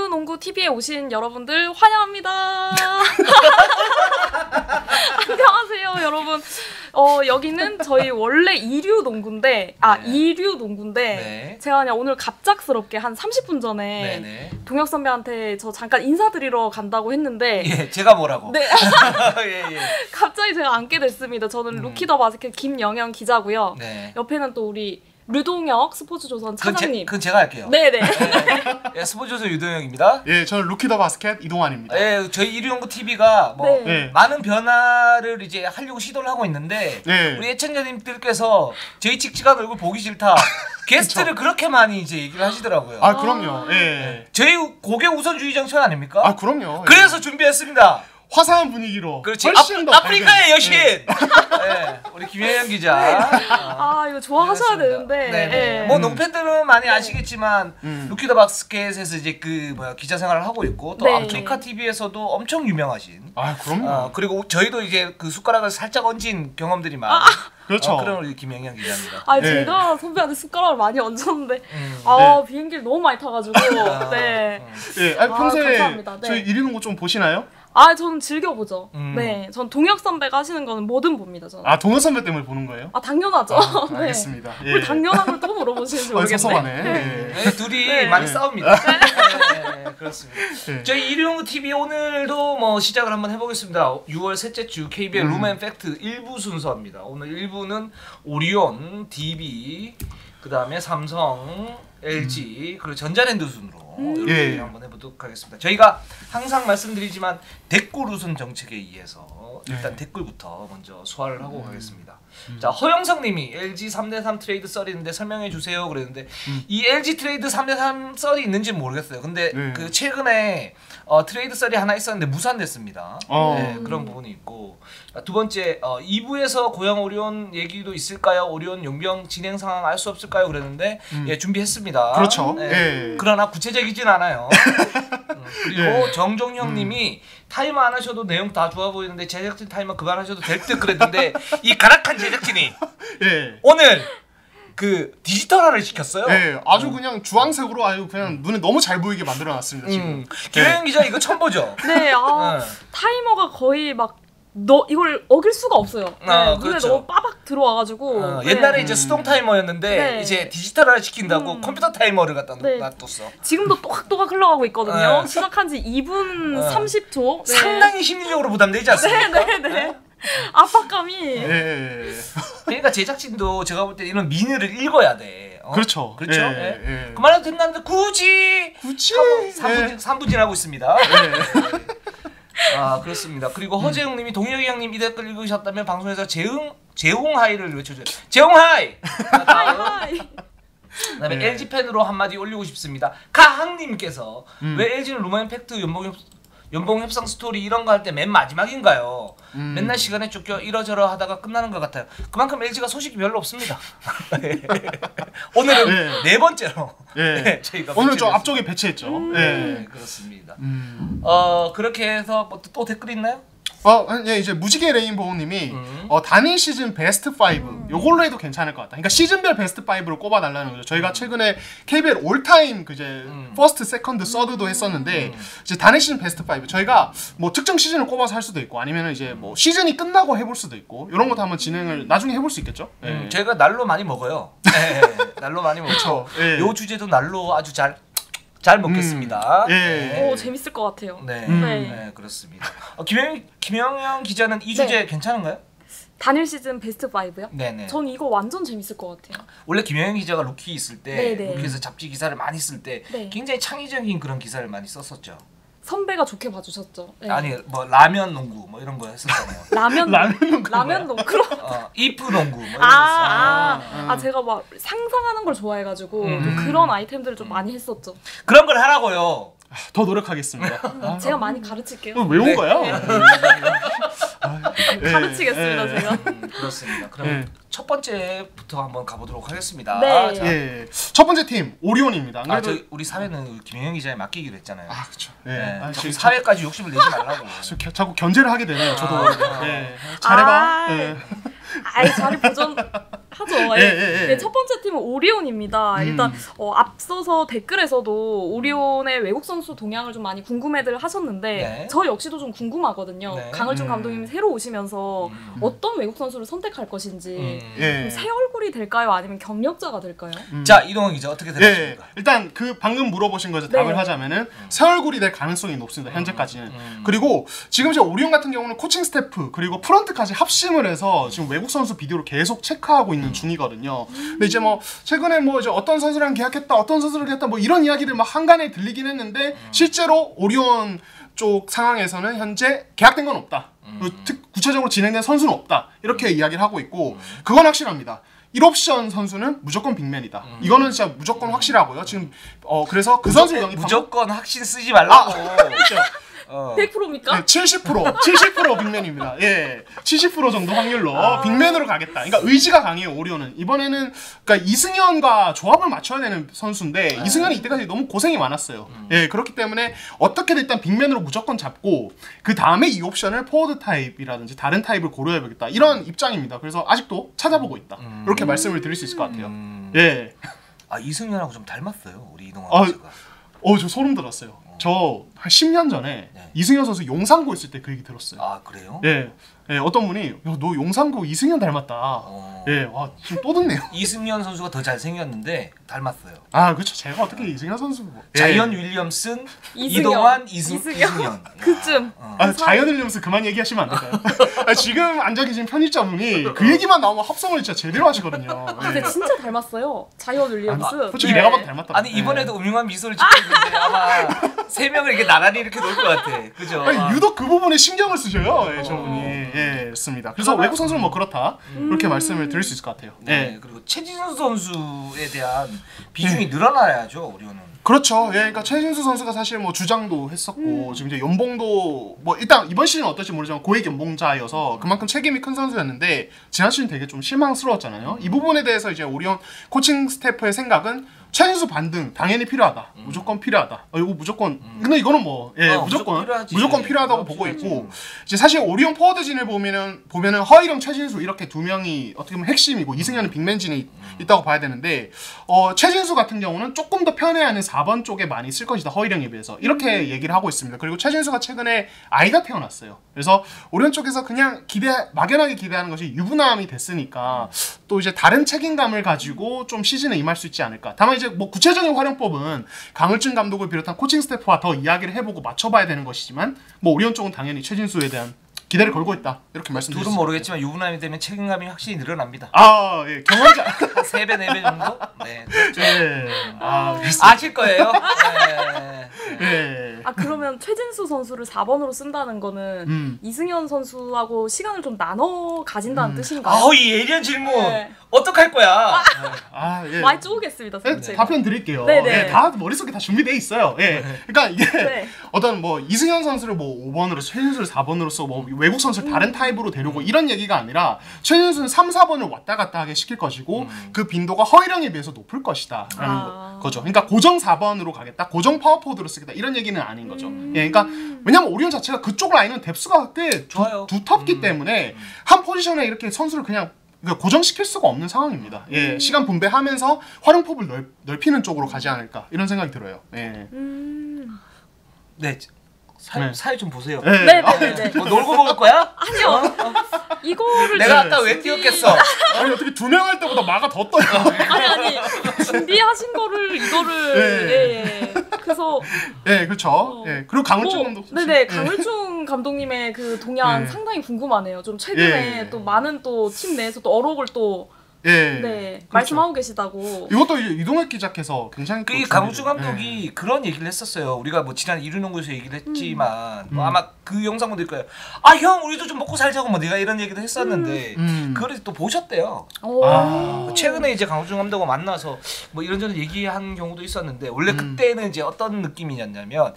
농구TV에 오신 여러분들 환영합니다. 안녕하세요 여러분. 여기는 저희 원래 2류 농구인데 네. 2류 농구인데 네. 제가 그냥 오늘 갑작스럽게 한 30분 전에 네네. 동혁 선배한테 저 잠깐 인사드리러 간다고 했는데 예, 제가 뭐라고? 네. 예, 예. 갑자기 제가 앉게 됐습니다. 저는 루키 더 바스켓 김영현 기자고요. 네. 옆에는 또 우리 류동혁 스포츠조선 차장님. 그건 제가 할게요. 네네. 예, 스포츠조선 유동혁입니다. 예, 저는 루키 더 바스켓 이동환입니다. 예, 저희 이류연구 TV가 뭐 네. 네. 많은 변화를 이제 하려고 시도를 하고 있는데 네. 우리 애청자님들께서 저희 칙칙한 얼굴 보기 싫다. 게스트를 그렇게 많이 이제 얘기를 하시더라고요. 아, 그럼요. 예. 저희 고객 우선주의 정책 아닙니까? 아, 그럼요. 그래서 준비했습니다. 화사한 분위기로 그렇지. 훨씬 더 아프리카의 밝은- 여신. 예. 네, 우리 김혜연 기자. 이거 좋아하셔야 그렇습니다. 되는데. 네네. 예. 뭐 농팬들은 많이 아시겠지만 음. 루키 더 바스켓에서 이제 그 기자 생활을 하고 있고 또 네. 아프리카 TV에서도 엄청 유명하신. 아, 그럼요. 그리고 저희도 이제 그 숟가락을 살짝 얹은 경험들이 많은 그렇죠. 그런 우리 김혜연 기자입니다. 아, 네. 제가 선배한테 숟가락을 많이 얹었는데 네. 비행기를 너무 많이 타가지고 네. 예, 아니, 평소에 감사합니다. 네. 저희 이리는 거 좀 보시나요? 저는 즐겨보죠. 음. 네, 전 동혁 선배가 하시는 거는 뭐든 봅니다. 저는. 아, 동현 선배 때문에 보는 거예요? 당연하죠. 네. 알겠습니다. 예. 왜 당연한 걸 또 물어보시는지 모르겠네. 섭섭하네. 예. 네, 둘이 네. 많이 네. 싸웁니다. 네, 그렇습니다. 네. 저희 이류연구 TV 오늘도 뭐 시작을 한번 해보겠습니다. 6월 셋째 주 KBL 룸앤팩트 1부 순서입니다. 오늘 1부는 오리온, DB, 그 다음에 삼성, LG 그리고 전자랜드 순으로 이렇게 예. 한번 해보도록 하겠습니다. 저희가 항상 말씀드리지만 댓글 우선 정책에 의해서 일단 댓글부터 먼저 소화를 하고 가겠습니다. 자, 허영성님이 LG 3대3 트레이드 썰이 있는데 설명해 주세요 그랬는데 이 LG 트레이드 3대3 썰이 있는지 모르겠어요. 근데 네. 그 최근에 트레이드 썰이 하나 있었는데 무산됐습니다. 네, 그런 부분이 있고 두 번째 2부에서 고양 오리온 얘기도 있을까요? 오리온 용병 진행 상황 알 수 없을까요? 그랬는데 예, 준비했습니다. 그렇죠. 네. 예. 그러나 구체적이진 않아요. 그리고 예. 정종형님이 타이머 안 하셔도 내용 다 좋아 보이는데 제작진 타이머 그만하셔도 될 듯 그랬는데 이 가락한 제작진이 예. 오늘 그 디지털화를 시켰어요. 예, 아주 그냥 주황색으로 아주 그냥 눈에 너무 잘 보이게 만들어놨습니다 지금. 김혜연 기자 이거 처음 보죠? 네, 타이머가 거의 막 이걸 어길 수가 없어요. 네, 눈에 그렇죠. 너무 빠박 들어와가지고. 네. 옛날에 이제 수동 타이머였는데 네. 이제 디지털화 시킨다고 컴퓨터 타이머를 갖다 네. 놔뒀어. 지금도 또각또각 흘러가고 있거든요. 네. 시작한 지 2분 30초. 네. 상당히 심리적으로 부담되지 않습니까? 네네네. 압박감이. 예. 그러니까 제작진도 제가 볼 때 이런 민의를 읽어야 돼. 그렇죠. 그렇죠. 예, 예. 예. 그만해도 된다는데 굳이 3부 예. 지나고 있습니다. 예. 그렇습니다. 그리고 허재웅님이 동혁이 형님 이 댓글 읽으셨다면 방송에서 재홍하이를 외쳐줘요. 재홍하이. 하이. 그다음에 네. LG 팬으로 한마디 올리고 싶습니다. 가항님께서 왜 LG는 루마앤팩트 연봉 협상 스토리 이런 거 할 때 맨 마지막인가요? 맨날 시간에 쫓겨 이러저러 하다가 끝나는 것 같아요. 그만큼 LG가 소식이 별로 없습니다. 오늘은 네 번째로 예. 저희가 오늘 좀 배치를 앞쪽에 배치했죠. 네, 예. 그렇습니다. 음. 그렇게 해서 뭐 또 댓글 있나요? 예, 이제 무지개 레인보우님이 단일 시즌 베스트 5 요걸로 해도 괜찮을 것 같다. 그러니까 시즌별 베스트 5로 꼽아달라는 거죠. 저희가 최근에 KBL 올타임 그제 퍼스트, 세컨드, 서드도 했었는데 이제 단일 시즌 베스트 5 저희가 뭐 특정 시즌을 꼽아서 할 수도 있고 아니면 이제 뭐 시즌이 끝나고 해볼 수도 있고 이런 것도 한번 진행을 나중에 해볼 수 있겠죠. 예. 저희가 날로 많이 먹어요. 네, 날로 많이 먹죠. 예. 요 주제도 날로 아주 잘 먹겠습니다. 예. 네. 재밌을 것 같아요. 네, 네. 네, 그렇습니다. 김영현 기자는 이 주제 괜찮은가요? 단일 시즌 베스트 5요? 네네. 전 이거 완전 재밌을 것 같아요. 원래 김영현 기자가 루키 있을 때, 네네. 루키에서 잡지 기사를 많이 쓸 때 네. 굉장히 창의적인 그런 기사를 많이 썼었죠. 선배가 좋게 봐주셨죠. 네. 아니 뭐 라면 농구 뭐 이런 거 했었잖아요. 라면 농구로. 이프 농구 뭐 이런 거 제가 막 상상하는 걸 좋아해가지고 좀 그런 아이템들을 좀 많이 했었죠. 그런 걸 하라고요. 더 노력하겠습니다. 제가 많이 가르칠게요. 왜 온 거야? 가르치겠습니다, 제가. 그렇습니다. 그럼 예. 첫 번째부터 한번 가보도록 하겠습니다. 네. 자, 예. 첫 번째 팀 오리온입니다. 저 우리 사회는 김영현 기자에 맡기기로 했잖아요. 그렇죠. 예. 네. 지금 사회까지 욕심을 내지 말라고. 자꾸 견제를 하게 되네요. 저도 예. 잘해봐. 예. 자리 보존 하죠. 네, 첫 번째 팀은 오리온입니다. 일단 앞서서 댓글에서도 오리온의 외국 선수 동향을 좀 많이 궁금해들 하셨는데 네. 저 역시도 좀 궁금하거든요. 네. 강을준 감독님이 새로 오시면서 어떤 외국 선수를 선택할 것인지 새 얼굴이 될까요? 아니면 경력자가 될까요? 자, 이동원 기자 어떻게 생각하십니까? 일단 그 방금 물어보신 거에 네. 답을 하자면은 새 얼굴이 될 가능성이 높습니다. 현재까지는. 그리고 지금 이제 오리온 같은 경우는 코칭 스태프 그리고 프런트까지 합심을 해서 지금 외국 선수 비디오를 계속 체크하고 있는 중이거든요. 근데 이제 뭐 최근에 뭐 이제 어떤 선수랑 계약했다, 어떤 선수를 계약했다 뭐 이런 이야기들 막 한간에 들리긴 했는데 실제로 오리온 쪽 상황에서는 현재 계약된 건 없다. 구체적으로 진행된 선수는 없다. 이렇게 이야기를 하고 있고 그건 확실합니다. 1옵션 선수는 무조건 빅맨이다. 이거는 진짜 무조건 확실하고요. 지금 그래서 그 선수 영입하면 무조건 확신 쓰지 말라고. 100%입니까? 네, 70% 빅맨입니다. 예, 70% 정도 확률로 빅맨으로 가겠다. 그러니까 의지가 강해요. 오리온은 이번에는 그러니까 이승현과 조합을 맞춰야 되는 선수인데 이승현이 이때까지 너무 고생이 많았어요. 예, 그렇기 때문에 어떻게든 일단 빅맨으로 무조건 잡고 그 다음에 이 옵션을 포워드 타입이라든지 다른 타입을 고려해보겠다. 이런 입장입니다. 그래서 아직도 찾아보고 있다. 이렇게 말씀을 드릴 수 있을 것 같아요. 예. 아, 이승현하고 좀 닮았어요. 우리 이동환 기자가. 저 소름 돋았어요. 저 한 10년 전에 이승현 선수 용산고 있을 때 그 얘기 들었어요. 아, 그래요? 예. 예, 어떤 분이 너 용산고 이승현 닮았다. 예, 와, 지금 또 듣네요. 이승현 선수가 더 잘생겼는데 닮았어요. 아, 그렇죠. 제가 어떻게 이승현 선수 뭐. 자이언 윌리엄슨, 이승현. 이동환, 이승현. 그쯤. 자이언 윌리엄스 그만 얘기하시면 안 될까요? 지금 앉아 계신 편집자분이 그 얘기만 나오면 합성을 진짜 제대로 하시거든요. 근데 진짜 닮았어요. 자이언 윌리엄스. 솔직히 내가 봐도 닮았다. 아니, 이번에도 음흉한 미소를 짓고 있는데 아마 세 명을 이렇게 나란히 이렇게 놓을 것 같아. 그죠? 아니, 유독 그 부분에 신경을 쓰셔요. 예, 저분이. 예, 습니다. 그래서 외국 선수는 뭐 그렇다. 그렇게 말씀을 드릴 수 있을 것 같아요. 네. 그리고 최진수 선수에 대한 비중이 늘어나야죠, 우리는. 그렇죠. 예, 그러니까 최진수 선수가 사실 뭐 주장도 했었고 지금 이제 연봉도 뭐 일단 이번 시즌 어떨지 모르지만 고액 연봉자여서 그만큼 책임이 큰 선수였는데 지난 시즌 되게 좀 실망스러웠잖아요. 이 부분에 대해서 이제 오리온 코칭 스태프의 생각은 최진수 반등 당연히 필요하다. 무조건 필요하다. 이거 무조건. 근데 이거는 뭐 무조건 필요하다고 보고 있고 이제 사실 오리온 포워드진을 보면은 허일영, 최진수 이렇게 두 명이 어떻게 보면 핵심이고 이승현은 빅맨진에 있다고 봐야 되는데 최진수 같은 경우는 조금 더 편애하는 4번 쪽에 많이 쓸 것이다. 허일영에 비해서 이렇게 얘기를 하고 있습니다. 그리고 최진수가 최근에 아이가 태어났어요. 그래서 오리온 쪽에서 그냥 막연하게 기대하는 것이 유부남이 됐으니까 또 이제 다른 책임감을 가지고 좀 시즌에 임할 수 있지 않을까. 다만 이제 뭐 구체적인 활용법은 강을준 감독을 비롯한 코칭 스태프와 더 이야기를 해보고 맞춰봐야 되는 것이지만 뭐 오리온 쪽은 당연히 최진수에 대한 기대를 걸고 있다. 이렇게 말씀드렸습니다. 둘은 모르겠지만 유부남이 되면 책임감이 확실히 늘어납니다. 아, 예. 경험자. 한 3배, 4배 정도? 네. 그렇죠. 예. 아실 거예요. 네. 예. 그러면 최진수 선수를 4번으로 쓴다는 거는 이승현 선수하고 시간을 좀 나눠 가진다는 뜻인가요? 이 예리한 질문. 네. 어떡할 거야? 예. 많이 쪼겠습니다. 네, 답변 드릴게요. 네네. 예, 다 머릿속에 다 준비돼 있어요. 예. 그러니까 이게 네. 어떤 뭐 이승현 선수를 뭐 5번으로 최진수를 4번으로 써 뭐 외국 선수를 다른 타입으로 데려오고 이런 얘기가 아니라 최진수는 3, 4번을 왔다 갔다 하게 시킬 것이고 그 빈도가 허일영에 비해서 높을 것이다 라는 거죠. 그러니까 고정 4번으로 가겠다. 고정 파워포워드로 쓰겠다. 이런 얘기는 아닌 거죠. 예, 그러니까 왜냐면 오리온 자체가 그쪽 라인은 뎁스가 꽤 좋아요. 두텁기 때문에 한 포지션에 이렇게 선수를 그냥 고정시킬 수가 없는 상황입니다. 예, 시간 분배하면서 활용폭을 넓히는 쪽으로 가지 않을까 이런 생각이 들어요. 예. 네. 사회 좀 보세요. 네. 네네네. 뭐 놀고 먹을 거야? 아니요. 이거를 내가 아까 왜 뛰었겠어? 아니 어떻게 2명 할 때보다 마가 더 떠요. 아니 준비하신 거를 이거를 예. 그래서 예, 그렇죠. 예. 그리고 강을준 감독. 네네 강을준 감독님의 그 동향 상당히 궁금하네요. 좀 최근에 또 많은 또 팀 내에서 또 어록을 또 예. 네, 그렇죠. 말씀하고 계시다고. 이것도 이제 이동혁 기자께서 굉장히 그 강우주 감독이 그런 얘기를 했었어요. 우리가 뭐 지난 이루농구에서 얘기를 했지만 뭐 아마 그 영상 보실 거예요. 형 우리도 좀 먹고 살자고 뭐 내가 이런 얘기도 했었는데 그걸 또 보셨대요. 최근에 이제 강우주 감독과 만나서 뭐 이런저런 얘기한 경우도 있었는데 원래 그때는 이제 어떤 느낌이었냐면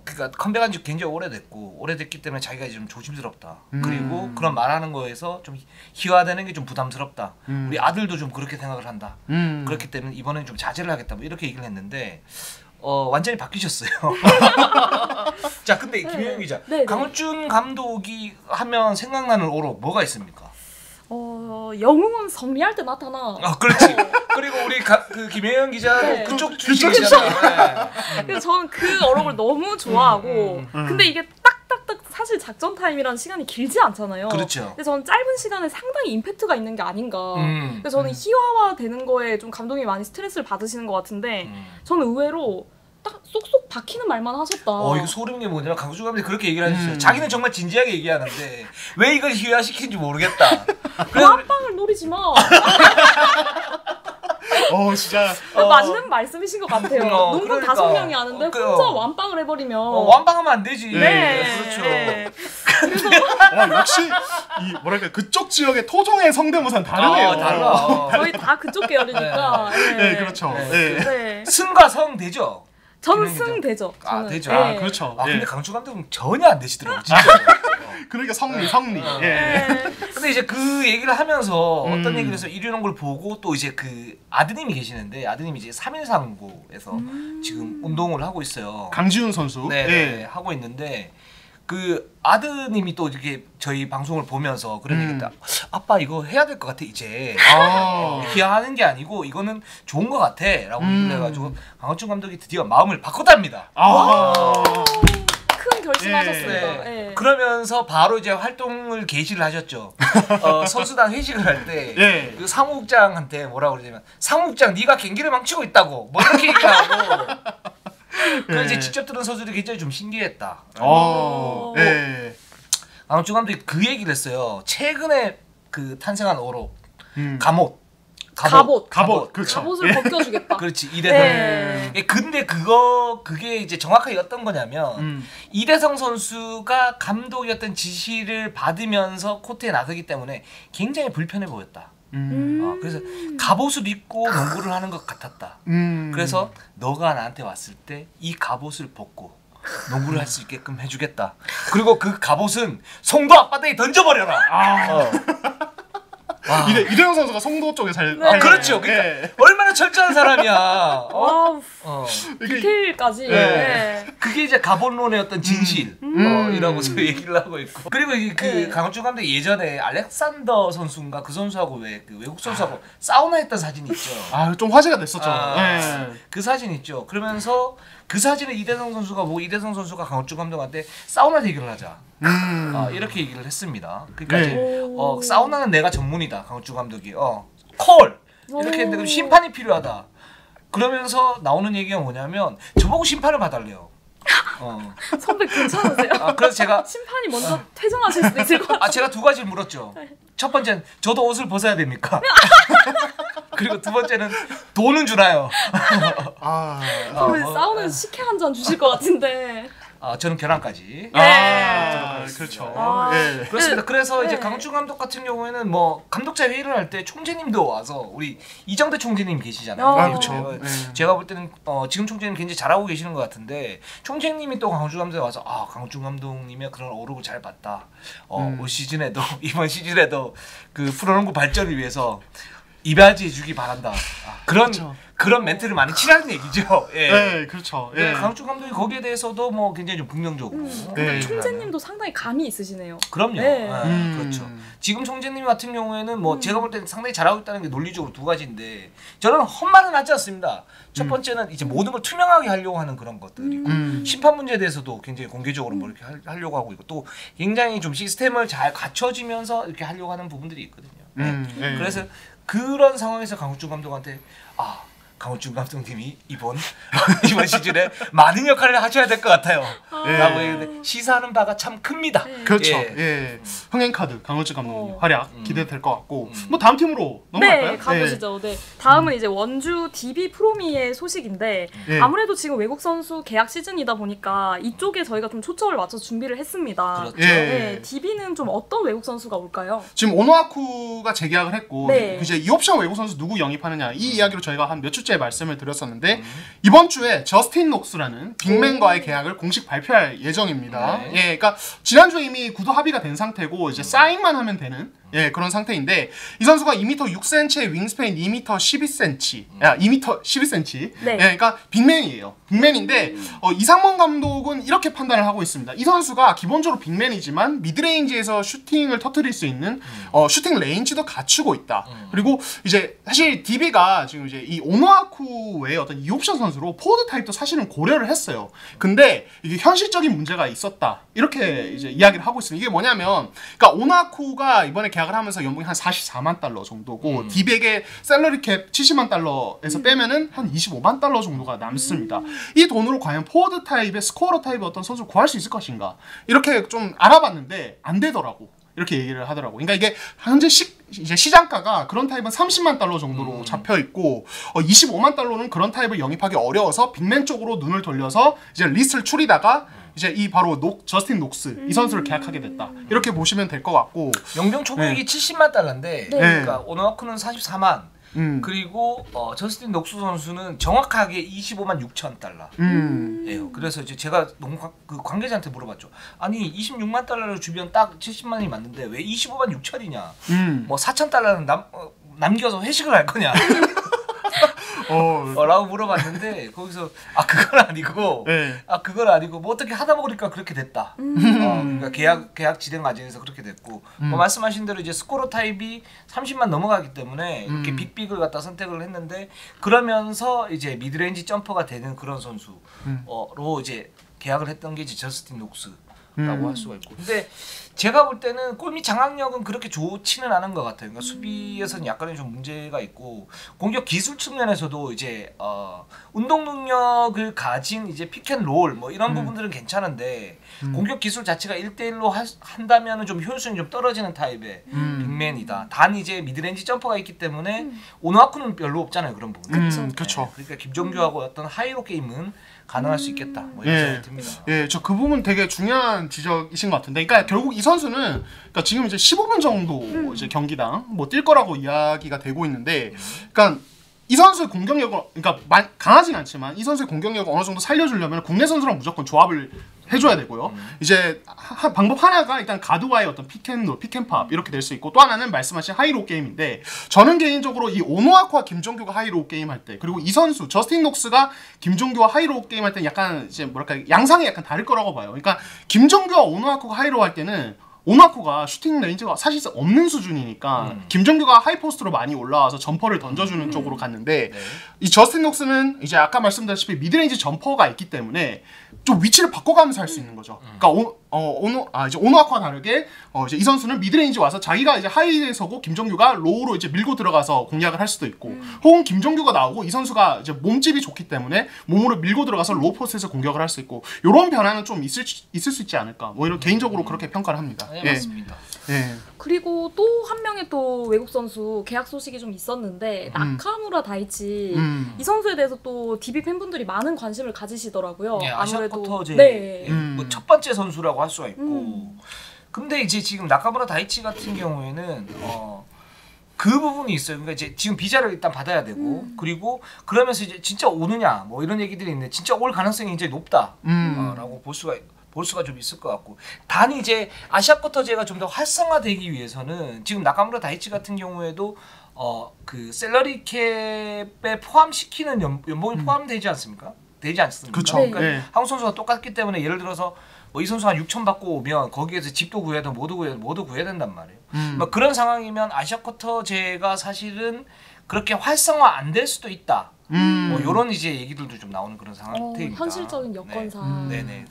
그러니까 컴백한 지 굉장히 오래됐기 때문에 자기가 이제 좀 조심스럽다. 그리고 그런 말하는 거에서 좀 희화되는 게 좀 부담스럽다. 우리 아들도 좀 그렇게 생각을 한다. 그렇기 때문에 이번엔 좀 자제를 하겠다. 뭐 이렇게 얘기를 했는데 완전히 바뀌셨어요. 자, 근데 김효영 기자, 강을준 감독이 하면 생각나는 어록 뭐가 있습니까? 영웅은 성리할 때 나타나. 그렇지. 그리고 우리 그 김혜영 기자도 네. 그쪽 출신이잖아요. 그래서 저는 그 어록을 너무 좋아하고 근데 이게 딱딱딱 사실 작전 타임이라는 시간이 길지 않잖아요. 그렇죠. 근데 저는 짧은 시간에 상당히 임팩트가 있는 게 아닌가. 그래서 저는 희화화 되는 거에 좀 감독이 많이 스트레스를 받으시는 것 같은데 저는 의외로 딱 쏙쏙 박히는 말만 하셨다. 이거 소름인 게 뭐냐면 강수 감독이 그렇게 얘기를 하셨어요. 자기는 정말 진지하게 얘기하는데 왜 이걸 희화시키는지 모르겠다. 완빵을 노리지 마. 진짜 맞는 말씀이신 것 같아요. 농구 그러니까. 5명이 아는데 혼자 완빵을 해버리면 완빵하면 안 되지. 네. 그렇죠. 네. 그래서 역시 이 뭐랄까 그쪽 지역의 토종의 성대모사는 다르네요. 달라. 저희 다 그쪽 계열이니까. 네, 그렇죠. 네. 네. 승과 성 되죠. 저는 승 되죠. 되죠. 네. 그렇죠. 근데 강추 감독은 전혀 안 되시더라고요. 진짜. 그러니까 성리. 네. 근데 이제 그 얘기를 하면서 어떤 얘기를 해서 이류농구를 보고 또 이제 그 아드님이 계시는데 아드님이 이제 3.1상고에서 지금 운동을 하고 있어요. 강지훈 선수. 네, 하고 있는데 그 아드님이 또 이렇게 저희 방송을 보면서 그런 얘기했다. 아빠 이거 해야 될 것 같아 이제. 희화하는 게 아니고 이거는 좋은 것 같아라고 얘기를 해가지고 강호준 감독이 드디어 마음을 바꿨답니다. 큰 결심하셨습니다. 네. 그러면서 바로 이제 활동을 개시를 하셨죠. 선수단 회식을 할 때 그 사무국장한테 뭐라고 그러냐면 사무국장 네가 경기를 망치고 있다고 뭐 이렇게 얘기하고 그 이제 직접 들은 선수들이 굉장히 좀 신기했다. 강호준 감독이 그 얘기를 했어요. 최근에 그 탄생한 어록 갑옷. 그렇죠. 갑옷을 벗겨주겠다. 그렇지 이대성. 근데 그게 이제 정확하게 어떤 거냐면 이대성 선수가 감독이었던 지시를 받으면서 코트에 나서기 때문에 굉장히 불편해 보였다. 그래서 갑옷을 입고 농구를 하는 것 같았다. 그래서 너가 나한테 왔을 때 이 갑옷을 벗고 농구를 할 수 있게끔 해주겠다. 그리고 그 갑옷은 송도 앞바다에 던져버려라. 이대영 선수가 송도 쪽에 잘. 그렇죠. 그러니까 얼마나 철저한 사람이야. 디테일까지. 그게 이제 갑옷론의 어떤 진실 이라고 얘기를 하고 있고. 그리고 그 강호준 감독이 예전에 알렉산더 선수인가 그 선수하고 왜 그 외국 선수하고 사우나 했던 사진이 있죠. 좀 화제가 됐었죠. 그 사진 있죠. 그러면서 그 사진에 이대성 선수가 이대성 선수가 강호준 감독한테 사우나 대결을 하자. 이렇게 얘기를 했습니다. 그러니까 이제 사우나는 내가 전문이다. 강호준 감독이 콜 이렇게 했는데 그럼 심판이 필요하다. 그러면서 나오는 얘기가 뭐냐면 저보고 심판을 봐달래요. 선배 괜찮으세요? 그래서 제가 심판이 먼저 퇴장하실 수도 있을 것 같아요. 제가 두 가지를 물었죠. 첫 번째는 저도 옷을 벗어야 됩니까? 그리고 두 번째는 돈은 주나요? 사우나 식혜 한 잔 주실 것 같은데. 저는 계란까지. 그렇죠. 그렇습니다. 그래서 이제 강춘 감독 같은 경우에는 뭐 감독자 회의를 할 때 총재님도 와서 우리 이정대 총재님 계시잖아요. 그렇죠. 제가 볼 때는 지금 총재님 굉장히 잘하고 계시는 것 같은데 총재님이 또 강춘 감독에 와서 강춘 감독님의 그런 어록을 잘 봤다. 올 시즌에도 이번 시즌에도 그 프로농구 발전을 위해서 이바지해주기 바란다. 그런 멘트를 많이 치라는 얘기죠. 그렇죠. 강춘 감독이 거기에 대해서도 뭐 굉장히 좀 긍정적으로. 근데 총재님도 상당히 감이 있으시네요. 그럼요. 그렇죠. 지금 총재님 같은 경우에는 뭐 제가 볼 때는 상당히 잘하고 있다는 게 논리적으로 두 가지인데 저는 헛말은 하지 않습니다. 첫 번째는 이제 모든 걸 투명하게 하려고 하는 그런 것들이고 심판 문제에 대해서도 굉장히 공개적으로 뭐 이렇게 하려고 하고 있고 또 굉장히 좀 시스템을 잘 갖춰지면서 이렇게 하려고 하는 부분들이 있거든요. 그래서 그런 상황에서 강호준 감독한테 강호준 감독님이 이번 시즌에 많은 역할을 하셔야 될 것 같아요. 라고 얘기했는데 시사하는 바가 참 큽니다. 그렇죠. 흥행카드 강호준 감독님 활약 기대될 것 같고 뭐 다음 팀으로 넘어갈까요? 가보시죠. 다음은 이제 원주 DB 프로미의 소식인데 아무래도 지금 외국 선수 계약 시즌이다 보니까 이쪽에 저희가 좀 초점을 맞춰서 준비를 했습니다. 그렇죠. DB는 좀 어떤 외국 선수가 올까요? 지금 오노아쿠가 재계약을 했고 이제 이 옵션 외국 선수 누구 영입하느냐 이 이야기로 저희가 한 몇 주째 말씀을 드렸었는데 이번 주에 저스틴 녹스라는 빅맨과의 계약을 공식 발표할 예정입니다. 그러니까 지난주에 이미 구도 합의가 된 상태고 이제 사인만 하면 되는 예, 그런 상태인데 이 선수가 2m 6cm의 윙스팬 2m 12cm. 야, 2m 12cm. 네. 예, 그러니까 빅맨이에요. 빅맨인데 이상문 감독은 이렇게 판단을 하고 있습니다. 이 선수가 기본적으로 빅맨이지만 미드레인지에서 슈팅을 터뜨릴 수 있는 슈팅 레인지도 갖추고 있다. 그리고 이제 사실 DB가 지금 이제 이 오노아쿠의 어떤 2옵션 선수로 포워드 타입도 사실은 고려를 했어요. 근데 이게 현실적인 문제가 있었다. 이렇게 이제 이야기를 하고 있습니다. 이게 뭐냐면 그러니까 오노아쿠가 이번에 계약을 하면서 연봉이 한 44만 달러 정도고 DB에게 셀러리 캡 70만 달러에서 빼면은 한 25만 달러 정도가 남습니다. 이 돈으로 과연 포워드 타입의 스코어러 타입의 어떤 선수를 구할 수 있을 것인가? 이렇게 좀 알아봤는데 안 되더라고. 이렇게 얘기를 하더라고. 그러니까 이게 현재 이제 시장가가 그런 타입은 30만 달러 정도로 잡혀 있고 25만 달러는 그런 타입을 영입하기 어려워서 빅맨 쪽으로 눈을 돌려서 이제 리스트를 추리다가 이제 이 바로 저스틴 녹스 이 선수를 계약하게 됐다. 이렇게 보시면 될 것 같고 연봉 초봉액이 70만 달러인데 그러니까 오노아쿠는 44만 그리고 저스틴 녹스 선수는 정확하게 25만 6천 달러예요. 그래서 이제 제가 그 관계자한테 물어봤죠. 아니 26만 달러를 주면 딱 70만이 맞는데 왜 25만 6천이냐? 뭐 4천 달러는 남겨서 회식을 할 거냐? 라고 물어봤는데 거기서 그건 아니고 그건 아니고 뭐 어떻게 하다 보니까 그렇게 됐다. 그러니까 계약 진행 과정에서 그렇게 됐고 뭐 말씀하신 대로 이제 스코어 타입이 30만 넘어가기 때문에 이렇게 빅빅을 갖다 선택을 했는데 그러면서 이제 미드레인지 점퍼가 되는 그런 선수로 이제 계약을 했던 게 이제 저스틴 녹스라고 할 수가 있고 근데 제가 볼 때는 골밑 장악력은 그렇게 좋지는 않은 것 같아요. 그러니까 수비에서는 약간의 좀 문제가 있고 공격 기술 측면에서도 이제 운동 능력을 가진 이제 픽앤롤 뭐 이런 부분들은 괜찮은데 공격 기술 자체가 1대1로 한다면은 좀 효율성이 좀 떨어지는 타입의 빅맨이다. 단 이제 미드레인지 점퍼가 있기 때문에 오노아쿠는 별로 없잖아요. 그런 부분. 그렇죠. 그러니까 김정규하고 어떤 하이로 게임은 가능할 수 있겠다. 뭐 이런 생각이 듭니다. 예, 저 그 부분 되게 중요한 지적이신 것 같은데, 그러니까 결국 이 선수는 그러니까 지금 이제 15분 정도 이제 경기당 뭐 뛸 거라고 이야기가 되고 있는데, 그러니까 이 선수의 공격력을 그러니까 강하진 않지만 이 선수의 공격력을 어느 정도 살려주려면 국내 선수랑 무조건 조합을 해줘야 되고요. 이제 방법 하나가 일단 가드와의 어떤 픽앤롤, 픽앤팝 이렇게 될 수 있고 또 하나는 말씀하신 하이로 게임인데 저는 개인적으로 이 오노아쿠와 김종규가 하이로 게임 할 때 그리고 이 선수 저스틴 녹스가 김종규와 하이로 게임 할 때 약간 이제 뭐랄까 양상이 약간 다를 거라고 봐요. 그러니까 김종규와 오노아쿠가 하이로 할 때는 오노아쿠가 슈팅 레인지가 사실상 없는 수준이니까 김정규가 하이포스트로 많이 올라와서 점퍼를 던져주는 쪽으로 갔는데 이 저스틴 녹스는 이제 아까 말씀드렸다시피 미드레인지 점퍼가 있기 때문에 좀 위치를 바꿔가면서 할 수 있는 거죠. 그러니까 이제 오노아쿠와 다르게 이제 이 선수는 미드레인지 와서 자기가 이제 하이에 서고 김정규가 로우로 이제 밀고 들어가서 공략을 할 수도 있고 혹은 김정규가 나오고 이 선수가 이제 몸집이 좋기 때문에 몸으로 밀고 들어가서 로우 포스트에서 공격을 할 수 있고 이런 변화는 좀 있을 수 있지 않을까 뭐 이런 개인적으로 그렇게 평가를 합니다. 네, 맞습니다. 예. 그리고 또 한 명의 또 외국 선수 계약 소식이 좀 있었는데 나카무라 다이치 이 선수에 대해서 또 DB 팬분들이 많은 관심을 가지시더라고요. 네, 아무래도 아시아쿼터제 뭐 첫 번째 선수라고 할 수가 있고 근데 이제 지금 나카무라 다이치 같은 경우에는 그 부분이 있어요. 그러니까 이제 지금 비자를 일단 받아야 되고 그리고 그러면서 이제 진짜 오느냐 뭐 이런 얘기들이 있는데 진짜 올 가능성이 이제 높다라고 볼 수가 좀 있을 것 같고 단 이제 아시아쿼터제가 좀 더 활성화되기 위해서는 지금 나카무라 다이치 같은 경우에도 그 셀러리 캡에 포함시키는 연봉이 포함되지 않습니까? 되지 않습니까? 그렇죠. 그러니까 한국 선수가 똑같기 때문에 예를 들어서 뭐 이 선수가 6천 받고 오면 거기에서 집도 구해야 되고 모두 구해야 된단 말이에요. 뭐 그런 상황이면 아시아쿼터제가 사실은 그렇게 활성화 안 될 수도 있다. 뭐 이런 이제 얘기들도 좀 나오는 그런 상태입니다. 현실적인 여건상. 네네.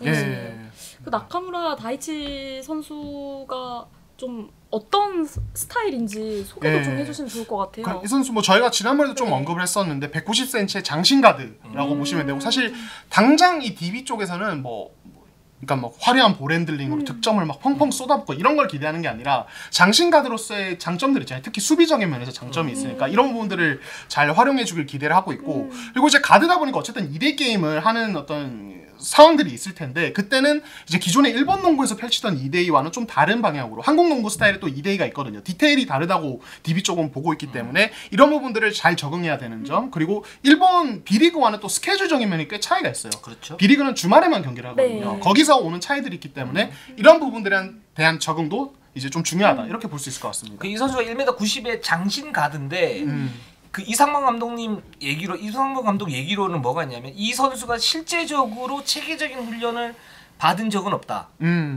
그 나카무라 다이치 선수가 좀 어떤 스타일인지 소개도 좀 해주시면 좋을 것 같아요. 이 선수 뭐 저희가 지난번에도 좀 언급을 했었는데 190cm의 장신 가드라고 보시면 되고 사실 당장 이 DB 쪽에서는 그러니까 뭐 화려한 볼핸들링으로 득점을 막 펑펑 쏟아붓고 이런 걸 기대하는 게 아니라 장신 가드로서의 장점들 있잖아요. 특히 수비적인 면에서 장점이 있으니까 이런 부분들을 잘 활용해주길 기대를 하고 있고 그리고 이제 가드다 보니까 어쨌든 2대 게임을 하는 어떤 상황들이 있을 텐데 그때는 이제 기존의 일본 농구에서 펼치던 2대2와는 좀 다른 방향으로 한국 농구 스타일에 또 2대2가 있거든요. 디테일이 다르다고 DB 쪽은 보고 있기 때문에 이런 부분들을 잘 적응해야 되는 점 그리고 일본 B리그와는 또 스케줄적인 면이 꽤 차이가 있어요. 그렇죠. B리그는 주말에만 경기를 하거든요. 거기서 오는 차이들이 있기 때문에 이런 부분들에 대한 적응도 이제 좀 중요하다 이렇게 볼 수 있을 것 같습니다. 이 선수가 1m 90의 장신 가드인데 그 이상만 감독 얘기로는 뭐가 있냐면 이 선수가 실제적으로 체계적인 훈련을 받은 적은 없다.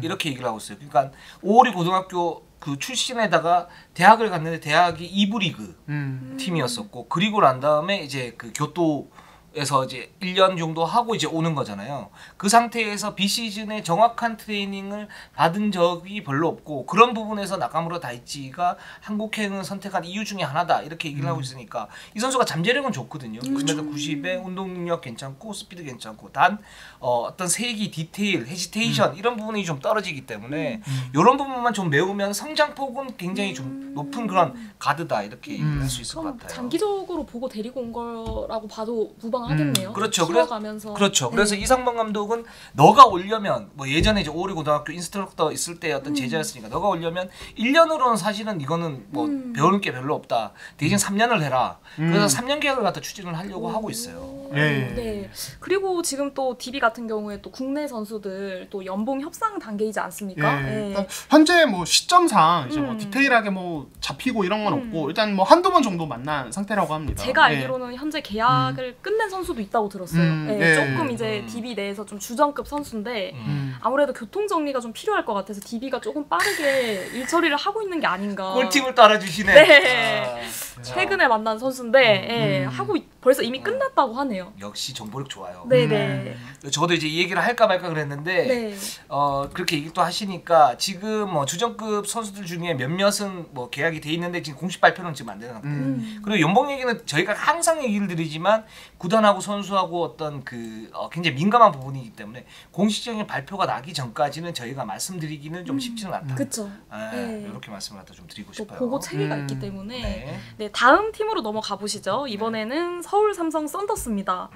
이렇게 얘기를 하고 있어요. 그러니까 오리 고등학교 그 출신에다가 대학을 갔는데 대학이 2부 리그 팀이었었고 그리고 난 다음에 이제 그 교토에서 이제 1년 정도 하고 이제 오는 거잖아요. 그 상태에서 비시즌에 정확한 트레이닝을 받은 적이 별로 없고 그런 부분에서 나카무라 다이치가 한국행을 선택한 이유 중에 하나다 이렇게 얘기를 하고 있으니까 이 선수가 잠재력은 좋거든요. 1m 90에 운동 능력 괜찮고 스피드 괜찮고 단 어떤 세기, 디테일, 헤지테이션 이런 부분이 좀 떨어지기 때문에 이런 부분만 좀 메우면 성장폭은 굉장히 좀 높은 그런 가드다 이렇게 얘기할 수 있을 것 같아요. 장기적으로 보고 데리고 온 거라고 봐도 무방하겠네요. 그렇죠. 키워가면서. 그렇죠. 그래서 이상범 감독은 너가 오려면 뭐 예전에 이제 오리 고등학교 인스트럭터 있을 때 어떤 제자였으니까 너가 오려면 1년으로는 사실은 이거는 뭐 배울 게 별로 없다. 대신 3년을 해라. 그래서 3년 계약을 갖다 추진을 하려고 하고 있어요. 네. 그리고 지금 또 DB 같은 경우에 또 국내 선수들 또 연봉 협상 단계이지 않습니까? 일단 현재 뭐 시점상 이제 뭐 디테일하게 뭐 잡히고 이런 건 없고 일단 뭐 한두 번 정도 만난 상태라고 합니다. 제가 알기로는 현재 계약을 끝낸 선수도 있다고 들었어요. 조금 이제 DB 내에서 좀 주전급 선수인데 아무래도 교통 정리가 좀 필요할 것 같아서 DB가 조금 빠르게 일 처리를 하고 있는 게 아닌가. 꿀팁을 따라주시네. 네. 최근에 만난 선수인데 하고 벌써 이미 끝났다고 하네요. 역시 정보력 좋아요. 네네. 저도 이제 이 얘기를 할까 말까 그랬는데 그렇게 얘기 또 하시니까 지금 뭐 주전급 선수들 중에 몇몇은 뭐 계약이 돼 있는데 지금 공식 발표는 지금 안 되는 상태예요. 그리고 연봉 얘기는 저희가 항상 얘기를 드리지만 구단하고 선수하고 어떤 그 굉장히 민감한 부분이기 때문에 공식적인 발표가 나기 전까지는 저희가 말씀드리기는 좀 쉽지는 않다. 그렇죠. 이렇게 말씀을 갖다 좀 드리고 싶어요. 보고 체계가 있기 때문에. 네, 다음 팀으로 넘어가 보시죠. 이번에는 서울 삼성 썬더스입니다.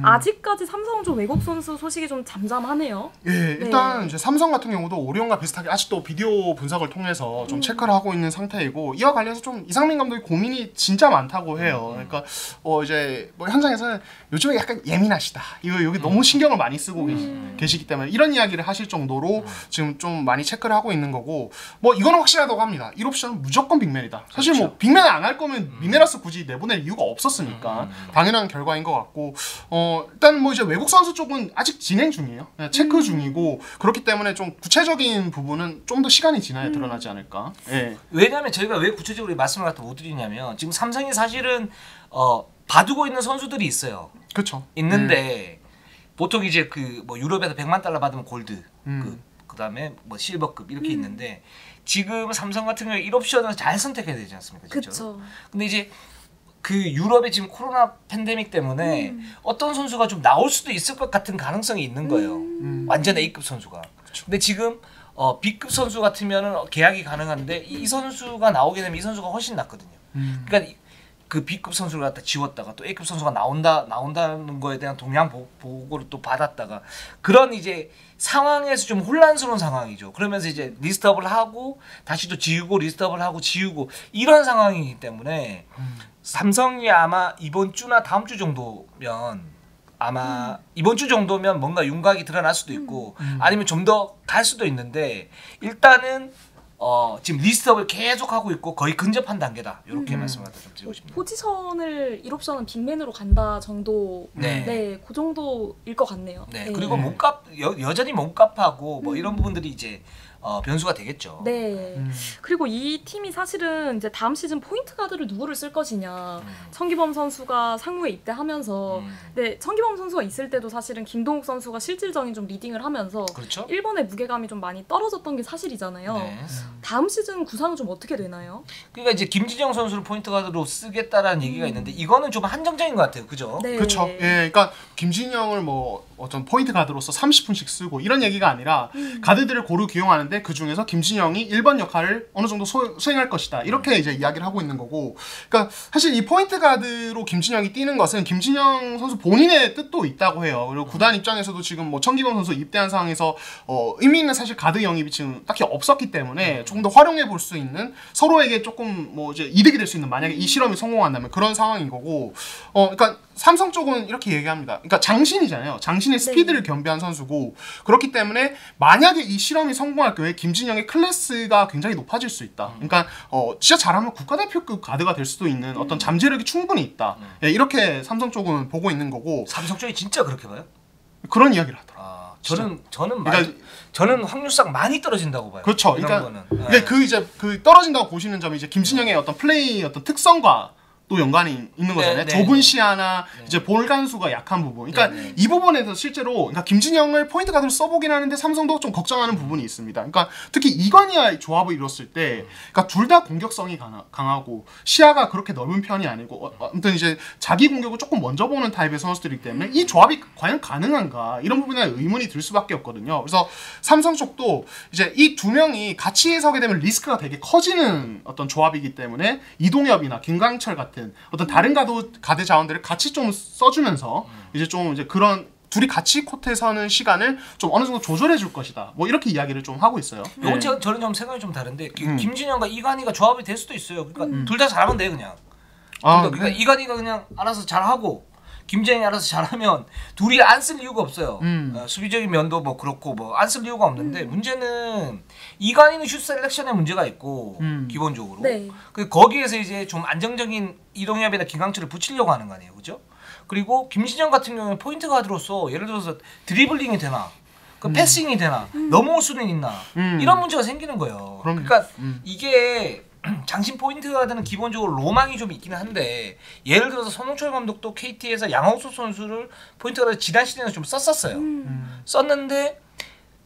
아직까지 삼성은 좀 외국 선수 소식이 좀 잠잠하네요. 일단 이제 삼성 같은 경우도 오리온과 비슷하게 아직도 비디오 분석을 통해서 좀 체크를 하고 있는 상태이고 이와 관련해서 좀 이상민 감독이 고민이 진짜 많다고 해요. 그러니까 이제 뭐 현장에서는 요즘에 약간 예민하시다. 이거 여기 너무 신경을 많이 쓰고 계시기 때문에 이런 이야기를 하실 정도로 지금 좀 많이 체크를 하고 있는 거고 뭐 이거는 확실하다고 합니다. 1옵션은 무조건 빅맨이다. 사실 뭐 빅맨을 안 할 거면 미네라스 굳이 내보낼 이유가 없었으니까 당연한 결과인 것 같고 일단 뭐 이제 외국 선수 쪽은 아직 진행 중이에요. 체크 중이고 그렇기 때문에 좀 구체적인 부분은 좀 더 시간이 지나야 드러나지 않을까. 왜냐하면 저희가 왜 구체적으로 말씀을 갖다 못 드리냐면 지금 삼성이 사실은 봐두고 있는 선수들이 있어요. 그렇죠. 있는데 보통 이제 그 뭐 유럽에서 100만 달러 받으면 골드, 그다음에 뭐 실버급 이렇게 있는데 지금 삼성 같은 경우에 1옵션을 잘 선택해야 되지 않습니까? 그렇죠. 근데 이제 그 유럽의 지금 코로나 팬데믹 때문에 어떤 선수가 좀 나올 수도 있을 것 같은 가능성이 있는 거예요. 완전 A급 선수가. 그쵸. 근데 지금 B급 선수 같으면은 계약이 가능한데 이 선수가 나오게 되면 이 선수가 훨씬 낫거든요. 그러니까 그 B급 선수를 갖다 지웠다가 또 A급 선수가 나온다는 거에 대한 동향 보고를 또 받았다가 그런 이제 상황에서 좀 혼란스러운 상황이죠. 그러면서 이제 리스트업을 하고 다시 또 지우고 리스트업을 하고 지우고 이런 상황이기 때문에 삼성이 아마 이번 주나 다음 주 정도면 이번 주 정도면 뭔가 윤곽이 드러날 수도 있고 아니면 좀 더 갈 수도 있는데 일단은 지금 리스트업을 계속 하고 있고 거의 근접한 단계다. 이렇게 말씀을 좀 드리고 싶습니다. 포지션을 1옵션은 빅맨으로 간다 정도, 그 정도일 것 같네요. 그리고 몸값 여전히 몸값하고 뭐 이런 부분들이 이제 변수가 되겠죠. 그리고 이 팀이 사실은 이제 다음 시즌 포인트 가드를 누구를 쓸 것이냐. 천기범 선수가 상무에 입대하면서, 천기범 선수가 있을 때도 사실은 김동욱 선수가 실질적인 좀 리딩을 하면서 그렇죠? 1번의 무게감이 좀 많이 떨어졌던 게 사실이잖아요. 다음 시즌 구상은 좀 어떻게 되나요? 그러니까 이제 김진영 선수를 포인트 가드로 쓰겠다라는 얘기가 있는데 이거는 좀 한정적인 것 같아요, 그죠? 그렇죠. 그러니까 김진영을 뭐 어떤 포인트 가드로서 30분씩 쓰고 이런 얘기가 아니라 가드들을 고루 기용하는데 그 중에서 김진영이 1번 역할을 어느 정도 수행할 것이다. 이렇게 이제 이야기를 하고 있는 거고. 그러니까 사실 이 포인트 가드로 김진영이 뛰는 것은 김진영 선수 본인의 뜻도 있다고 해요. 그리고 구단 입장에서도 지금 뭐 천기범 선수 입대한 상황에서 의미 있는 사실 가드 영입이 지금 딱히 없었기 때문에 조금 더 활용해 볼 수 있는 서로에게 조금 뭐 이제 이득이 될 수 있는 만약에 이 실험이 성공한다면 그런 상황인 거고. 그러니까 삼성 쪽은 이렇게 얘기합니다. 그러니까 장신이잖아요. 장신의 스피드를 겸비한 선수고 그렇기 때문에 만약에 이 실험이 성공할 경우에 김진영의 클래스가 굉장히 높아질 수 있다. 그러니까 진짜 잘하면 국가대표급 가드가 될 수도 있는 어떤 잠재력이 충분히 있다. 예, 이렇게 삼성 쪽은 보고 있는 거고. 삼성 쪽이 진짜 그렇게 봐요? 그런 이야기를 하더라고요. 아, 저는 그러니까, 저는 확률상 많이 떨어진다고 봐요. 그렇죠. 그러니까 그 떨어진다고 보시는 점이 이제 김진영의 어떤 플레이 어떤 특성과 또 연관이 있는 거잖아요. 좁은 시야나 이제 볼 간수가 약한 부분. 그러니까 이 부분에서 실제로 그러니까 김진영을 포인트 가드로 써보긴 하는데 삼성도 좀 걱정하는 부분이 있습니다. 그러니까 특히 이관희와의 조합을 이뤘을 때, 그러니까 둘 다 공격성이 강하고 시야가 그렇게 넓은 편이 아니고, 아무튼 이제 자기 공격을 조금 먼저 보는 타입의 선수들이기 때문에 이 조합이 과연 가능한가 이런 부분에 의문이 들 수밖에 없거든요. 그래서 삼성 쪽도 이제 이 두 명이 같이 서게 되면 리스크가 되게 커지는 어떤 조합이기 때문에 이동엽이나 김강철 같은 어떤 다른 가드 자원들을 같이 좀 써주면서 이제 좀 이제 그런 둘이 같이 코트에 서는 시간을 좀 어느 정도 조절해 줄 것이다. 뭐 이렇게 이야기를 좀 하고 있어요. 이건 저는 좀 생각이 좀 다른데 김진영과 이관희가 조합이 될 수도 있어요. 그러니까 둘 다 잘하면 돼 그냥. 그러니까 이관희가 그냥 알아서 잘하고 김진영이 알아서 잘하면 둘이 안 쓸 이유가 없어요. 수비적인 면도 뭐 그렇고 뭐 안 쓸 이유가 없는데 문제는 이관희는 슛 셀렉션에 문제가 있고 기본적으로. 네. 거기에서 이제 좀 안정적인 이동엽이나 김강철을 붙이려고 하는 거 아니에요, 그죠? 그리고 김진영 같은 경우는 포인트 가드로서 예를 들어서 드리블링이 되나, 패싱이 되나, 넘어올 수는 있나 이런 문제가 생기는 거예요. 그러니까 이게 장신 포인트 가드는 기본적으로 로망이 좀 있기는 한데 예를 들어서 손흥철 감독도 KT에서 양홍석 선수를 포인트 가드 지난 시즌에 좀 썼었어요. 썼는데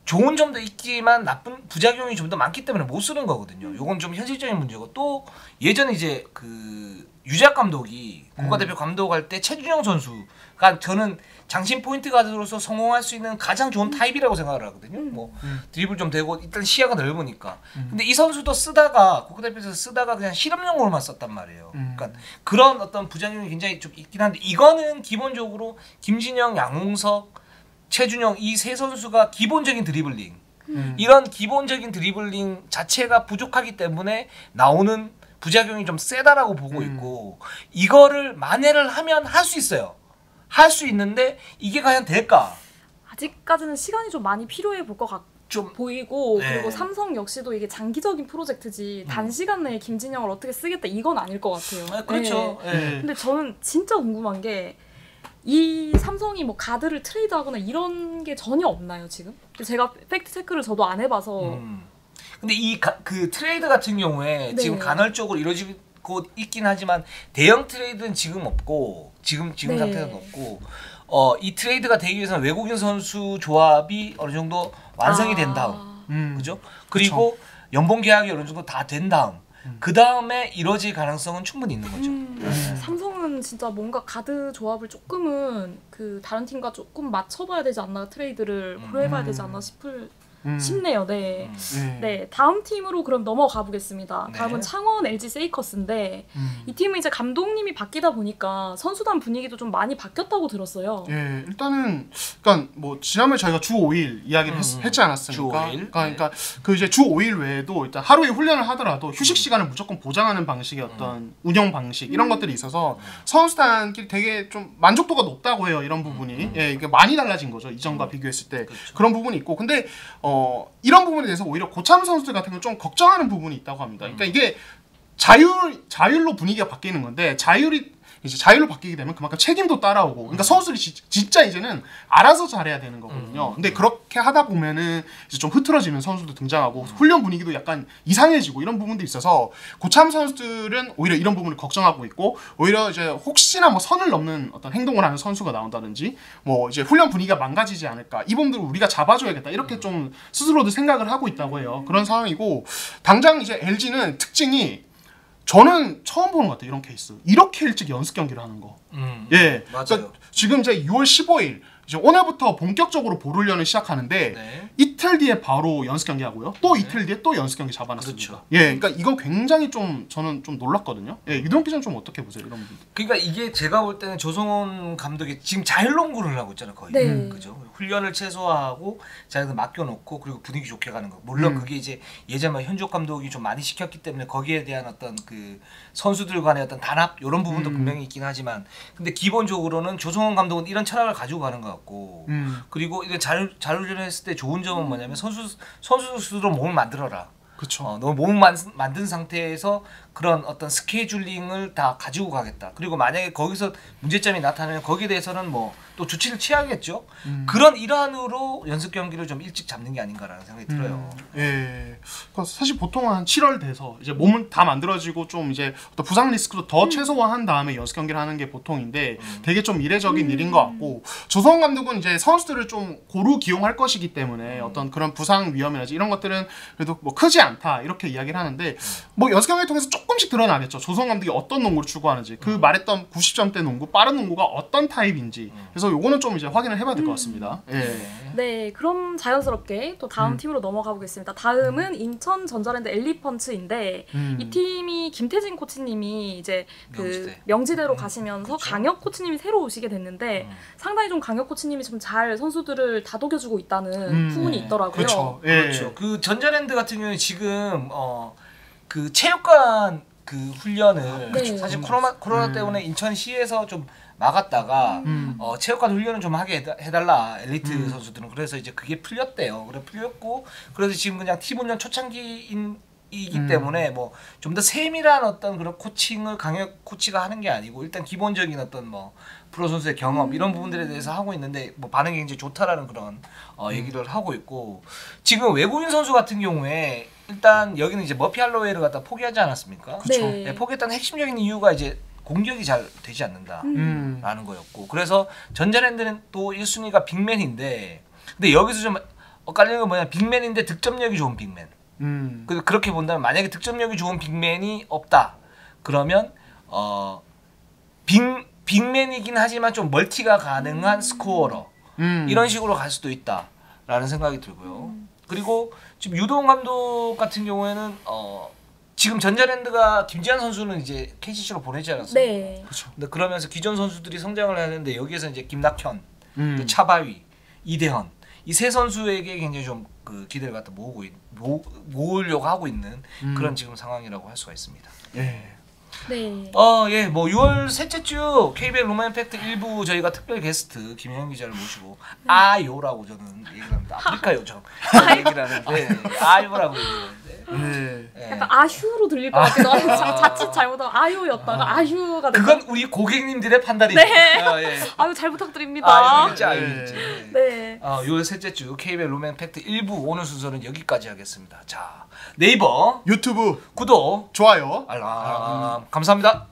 좋은 점도 있지만 나쁜 부작용이 좀 더 많기 때문에 못 쓰는 거거든요. 요건 좀 현실적인 문제고 또 예전에 이제 그 유작 감독이 국가대표 감독할 때 최준영 선수가 저는 장신 포인트 가드로서 성공할 수 있는 가장 좋은 타입이라고 생각을 하거든요. 뭐 드리블 좀 되고 일단 시야가 넓으니까. 근데 이 선수도 쓰다가 국가대표에서 쓰다가 그냥 실험용으로만 썼단 말이에요. 그러니까 그런 어떤 부작용이 굉장히 좀 있긴 한데 이거는 기본적으로 김진영, 양홍석, 최준영 이 세 선수가 기본적인 드리블링 이런 기본적인 드리블링 자체가 부족하기 때문에 나오는 부작용이 좀 세다라고 보고 있고 이거를 만회를 하면 할 수 있어요. 할 수 있는데 이게 과연 될까? 아직까지는 시간이 좀 많이 필요해 볼 것 같고 보이고 그리고 삼성 역시도 이게 장기적인 프로젝트지 단시간 내에 김진영을 어떻게 쓰겠다 이건 아닐 것 같아요. 그렇죠. 근데 저는 진짜 궁금한 게 이 삼성이 뭐 가드를 트레이드하거나 이런 게 전혀 없나요 지금? 제가 팩트 체크를 저도 안 해봐서. 근데 그 트레이드 같은 경우에 지금 간헐적으로 이루어지고 있긴 하지만 대형 트레이드는 지금 없고 지금 상태는 없고 이 트레이드가 되기 위해서는 외국인 선수 조합이 어느 정도 완성이 된 다음, 그죠? 그리고 연봉 계약이 어느 정도 다 된 다음. 그 다음에 이뤄질 가능성은 충분히 있는 거죠. 삼성은 진짜 뭔가 가드 조합을 조금은 그 다른 팀과 조금 맞춰봐야 되지 않나 트레이드를 고려해봐야 되지 않나 싶네요. 네. 네. 다음 팀으로 그럼 넘어가 보겠습니다. 다음은 창원 LG 세이커스인데 이 팀은 이제 감독님이 바뀌다 보니까 선수단 분위기도 좀 많이 바뀌었다고 들었어요. 예, 일단은 그러니까 뭐 지난번에 저희가 주 5일 이야기를 했지 않았습니까? 주 5일. 그러니까 그 이제 주 5일 외에도 일단 하루에 훈련을 하더라도 휴식 시간을 무조건 보장하는 방식의 어떤 운영 방식 이런 것들이 있어서 선수단끼리 되게 좀 만족도가 높다고 해요. 이런 부분이 예, 이게 많이 달라진 거죠. 이전과 비교했을 때 그런 부분이 있고 근데 이런 부분에 대해서 오히려 고참 선수들 같은 경우 좀 걱정하는 부분이 있다고 합니다. 그러니까 이게 자율로 분위기가 바뀌는 건데 자율로 바뀌게 되면 그만큼 책임도 따라오고 그러니까 선수들이 진짜 이제는 알아서 잘해야 되는 거거든요. 근데 그렇게 하다 보면은 이제 좀 흐트러지는 선수도 등장하고 훈련 분위기도 약간 이상해지고 이런 부분도 있어서 고참 선수들은 오히려 이런 부분을 걱정하고 있고 오히려 이제 혹시나 뭐 선을 넘는 어떤 행동을 하는 선수가 나온다든지 뭐 이제 훈련 분위기가 망가지지 않을까 이 부분들을 우리가 잡아줘야겠다 이렇게 좀 스스로도 생각을 하고 있다고 해요. 그런 상황이고 당장 이제 LG는 특징이 저는 처음 보는 것 같아요. 이런 케이스. 이렇게 일찍 연습 경기를 하는 거. 예. 맞아요. 그러니까 지금 이제 6월 15일 이제 오늘부터 본격적으로 볼훈련을 시작하는데 이틀 뒤에 바로 연습 경기 하고요. 또 이틀 뒤에 또 연습 경기 잡아놨습니다. 그렇죠. 예. 그러니까 이거 굉장히 좀 저는 좀 놀랐거든요. 예. 유동 기자는 좀 어떻게 보세요? 이런 부분. 그러니까 이게 제가 볼 때는 조성원 감독이 지금 자율농구를 하고 있잖아요, 거의. 그죠? 훈련을 최소화하고 자기들 맡겨놓고 그리고 분위기 좋게 가는 거. 물론 그게 이제 예전에 현juk 감독이 좀 많이 시켰기 때문에 거기에 대한 어떤 그 선수들 간의 어떤 단합 이런 부분도 분명히 있긴 하지만 근데 기본적으로는 조성원 감독은 이런 철학을 가지고 가는 것 같고 그리고 이게 잘 훈련했을 때 좋은 점은 뭐냐면 선수 스스로 몸을 만들어라. 그렇죠. 너 몸을 만든 상태에서 그런 어떤 스케줄링을 다 가지고 가겠다. 그리고 만약에 거기서 문제점이 나타나면 거기에 대해서는 뭐 또 조치를 취하겠죠. 그런 일환으로 연습 경기를 좀 일찍 잡는 게 아닌가라는 생각이 들어요. 예. 그러니까 사실 보통 한 7월 돼서 이제 몸은 다 만들어지고 좀 이제 어떤 부상 리스크도 더 최소화한 다음에 연습 경기를 하는 게 보통인데 되게 좀 이례적인 일인 것 같고 조성원 감독은 이제 선수들을 좀 고루 기용할 것이기 때문에 어떤 그런 부상 위험이라든지 이런 것들은 그래도 뭐 크지 않다 이렇게 이야기를 하는데 뭐 연습 경기를 통해서 조금씩 드러나겠죠. 조성원 감독이 어떤 농구를 추구하는지 그 말했던 90점대 농구 빠른 농구가 어떤 타입인지 그래서 요거는 좀 이제 확인을 해봐야 될 것 같습니다. 예. 네, 그럼 자연스럽게 또 다음 팀으로 넘어가 보겠습니다. 다음은 인천 전자랜드 엘리펀츠인데 이 팀이 김태진 코치님이 이제 그 명지대로 가시면서 그쵸. 강혁 코치님이 새로 오시게 됐는데 상당히 좀 강혁 코치님이 좀 잘 선수들을 다독여주고 있다는 후문이 있더라고요. 그렇죠. 예. 그렇죠. 그 전자랜드 같은 경우는 지금 그 체육관 그 훈련을 네. 사실 코로나 때문에 인천시에서 좀 막았다가 체육관 훈련을 좀 하게 해달라 엘리트 선수들은. 그래서 이제 그게 풀렸대요. 그래 풀렸고 그래서 지금 그냥 팀 훈련 초창기이기 때문에 뭐 좀 더 세밀한 어떤 그런 코칭을 강력 코치가 하는 게 아니고 일단 기본적인 어떤 뭐 프로 선수의 경험 이런 부분들에 대해서 하고 있는데 뭐 반응이 굉장히 좋다라는 그런 얘기를 하고 있고 지금 외국인 선수 같은 경우에 일단 여기는 이제 머피 할로웨이를 갖다 포기하지 않았습니까? 그쵸. 네, 포기했던 핵심적인 이유가 이제 공격이 잘 되지 않는다라는 거였고 그래서 전자랜드는 또 1순위가 빅맨인데 근데 여기서 좀 엇갈리는 건 뭐냐 빅맨인데 득점력이 좋은 빅맨 그렇게 본다면 만약에 득점력이 좋은 빅맨이 없다 그러면 빅맨이긴 하지만 좀 멀티가 가능한 스코어러 이런 식으로 갈 수도 있다라는 생각이 들고요. 그리고 지금 유도훈 감독 같은 경우에는 지금 전자랜드가 김지한 선수는 이제 KCC로 보내지 않았습니까? 네. 그렇죠. 근데 그러면서 기존 선수들이 성장을 하는데 여기에서 이제 김낙현, 또 차바위, 이대헌 이 세 선수에게 굉장히 좀 그 기대를 갖다 모으려고 하고 있는 그런 지금 상황이라고 할 수가 있습니다. 예. 네. 예, 뭐 6월 셋째 주 KBL 로마 임팩트 1부 저희가 특별 게스트 김혜영 기자를 모시고 아요라고 저는 얘기를 합니다. 아프리카 요정 얘기를 하는데 아요라고 얘기하는데 네. 약간 아휴로 들릴 것 같기도 하고 자칫 잘못하면 아휴였다가 아휴가 된다. 그건 우리 고객님들의 판단이죠. 네. 예. 아유 잘 부탁드립니다. 아유겠지, 아유겠지. 네. 6월 셋째 주 KBL 로마 임팩트 1부 오늘 순서는 여기까지 하겠습니다. 자, 네이버 유튜브 구독 좋아요 알람 감사합니다.